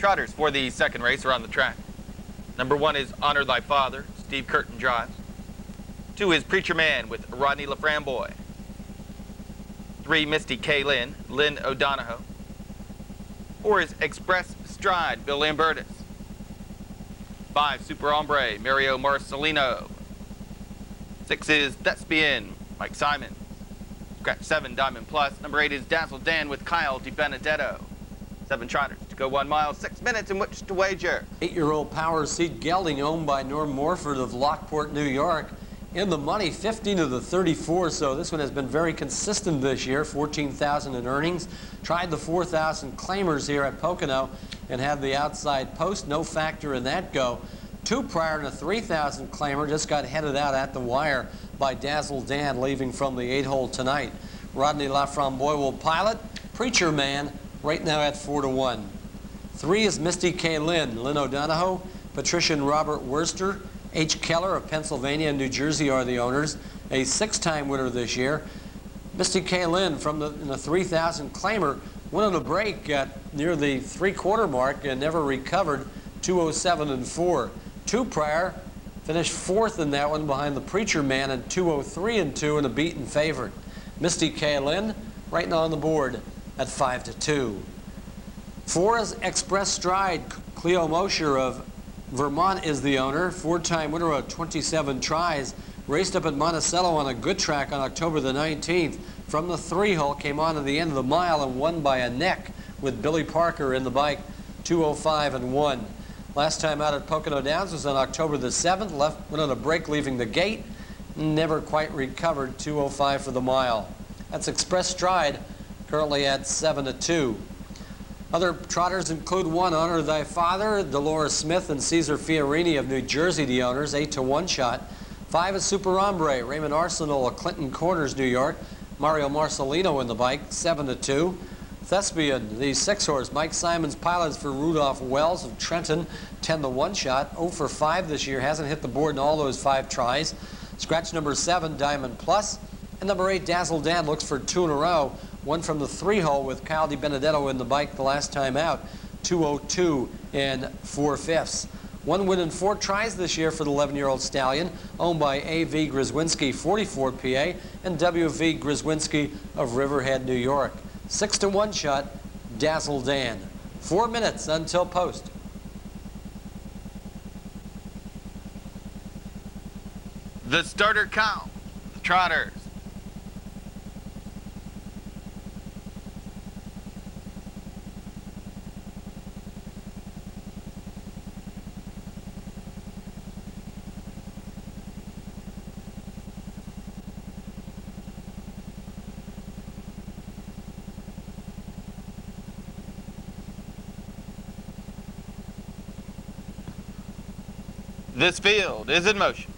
trotters for the second race are on the track. Number 1 is Honor Thy Father, Steve Curtin drives. 2 is Preacher Man with Rodney LaFramboy. 3, Misty K. Lynn O'Donohoe. 4 is Express Stride, Bill Lambertus. 5, Super Hombre, Mario Marcellino. 6 is Thespian, Mike Simons. Scratch 7, Diamond Plus. Number 8 is Dazzle Dan with Kyle DiBenedetto. 7 trotters to go 1 mile, 6 minutes in which to wager. 8-year-old Power Seat Gelding, owned by Norm Morford of Lockport, New York. In the money, 15 of the 34, so this one has been very consistent this year, 14,000 in earnings. Tried the 4,000 claimers here at Pocono and had the outside post, no factor in that go. 2 prior and a 3,000 claimer just got headed out at the wire by Dazzle Dan, leaving from the 8-hole tonight. Rodney LaFramboy will pilot. Preacher Man right now at 4-1. 3 is Misty K. Lynn O'Donohoe, Patrician Robert Worster, H. Keller of Pennsylvania and New Jersey are the owners, a 6-time winner this year. Misty K. Lynn from the 3,000 claimer went on a break at near the 3/4 mark and never recovered, 207 and 4. 2 prior, finished 4th in that one behind the Preacher Man and 203 and 2 and a beaten favorite. Misty K. Lynn right now on the board at 5-2. 4 is Express Stride. Cleo Mosher of Vermont is the owner, 4-time winner of 27 tries. Raced up at Monticello on a good track on October the 19th. From the 3-hole, came on to the end of the mile and won by a neck with Billy Parker in the bike, 205 and 1. Last time out at Pocono Downs was on October the 7th. Went on a break leaving the gate. Never quite recovered, 205 for the mile. That's Express Stride, currently at 7-2. Other trotters include 1, Honor Thy Father, Dolores Smith and Cesar Fiorini of New Jersey, the owners, 8-1 shot. 5 is Super Hombre, Raymond Arsenal of Clinton Corners, New York. Mario Marcellino in the bike, 7-2. Thespian, the 6-horse, Mike Simons pilots for Rudolph Wells of Trenton, 10-1 shot. 0 for 5 this year, hasn't hit the board in all those 5 tries. Scratch number 7, Diamond Plus. And number 8, Dazzle Dan, looks for 2 in a row. 1 from the 3-hole with Kyle DiBenedetto in the bike the last time out, 202 and 4/5. 1 win in 4 tries this year for the 11-year-old stallion, owned by A.V. Grzywinski, 44 PA, and W.V. Grzywinski of Riverhead, New York. 6-1 shot, Dazzle Dan. 4 minutes until post. The starter count, the trotters. This field is in motion.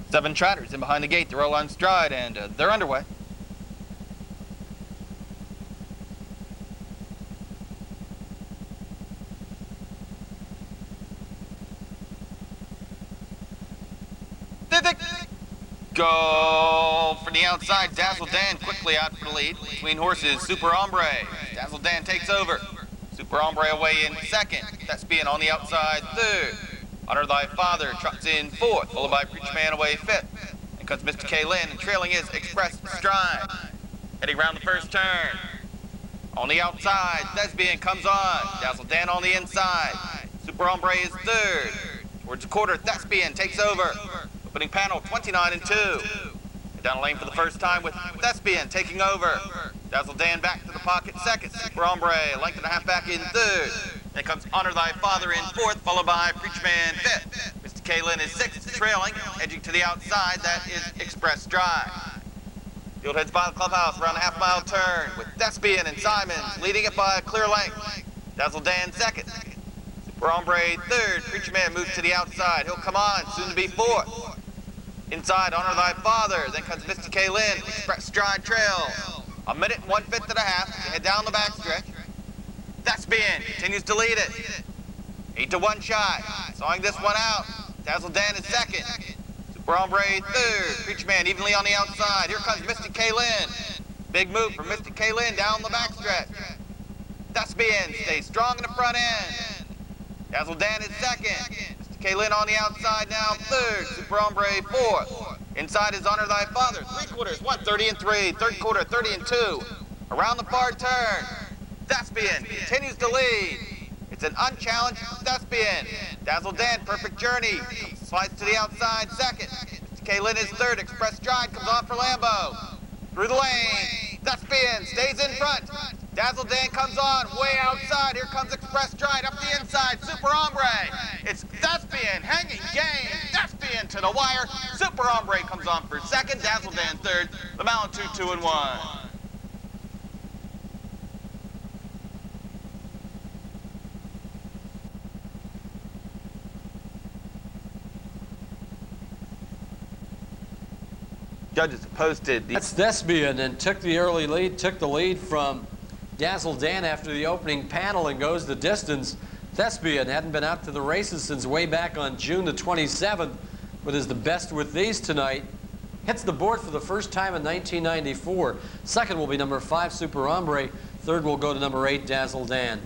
Seven trotters in behind the gate. They're all on stride and they're underway. Go for the outside. Dazzle Dan quickly out for the lead. Between horses, Super Hombre. Dazzle Dan takes over. Super Hombre away in 2nd. Thespian on the outside, 3rd. Honor Thy Father trots in 4th, followed by Preacher Man away 5th. And comes Mr. K. Lynn, and trailing is Express Stride. Heading round the first turn. On the outside, Thespian comes on. Dazzle Dan on the inside. Super Hombre is 3rd. Towards the quarter, Thespian takes over. Opening panel, 29 and 2. And down the lane for the first time with Thespian taking over. Dazzle Dan back to the pocket 2nd. Super Hombre, a length and a half back in 3rd. Then comes Honor Thy Father in 4th, followed by Preacher Man 5th. Mr. K. Lynn is 6th, trailing. Edging to the outside, that is Express Drive. Field heads by the clubhouse around a half-mile turn with Thespian and Simons leading it by a clear length. Dazzle Dan 2nd. Super Hombre 3rd. Preacher Man moves to the outside. He'll come on, soon to be 4th. Inside, Honor Thy Father. Then comes Mr. K. Lynn. Express Stride trails. 1 minute and 1/5 and a half to head down the backstretch. Thespian continues to lead it. 8-1 shot. Sawing this one out. Dazzle Dan is second. Super Hombre third. Preacher Man evenly on the outside. Here comes Mystic Kaylin. Big move from Mystic Kaylin down the backstretch. THESPIAN stays strong in the front end. Dazzle Dan is second. Mystic Kaylin on the outside now third. Super Hombre fourth. Inside is Honor Thy Father. 3/4, 1:30 and 3. Third quarter, 30 and 2. Around the far turn. THESPIAN continues to lead. It's an unchallenged THESPIAN. Dazzle Dan, perfect journey. Slides to the outside second. Mr. Kaylin is third. Express Stride comes off for Lambo. Through the lane. THESPIAN stays in front. Dazzle Dan comes on way outside. Here comes Express Stride up the inside. Super Hombre. It's THESPIAN hanging game. THESPIAN to the wire. Super Hombre comes on for second. Dazzle Dan third. The Malin 2-2-1. Judges posted. That's THESPIAN, and took the early lead, took the lead from Dazzle Dan after the opening panel and goes the distance. THESPIAN hadn't been out to the races since way back on June the 27th, but is the best with these tonight. Hits the board for the first time in 1994. Second will be number 5, Super Hombre. Third will go to number 8, Dazzle Dan.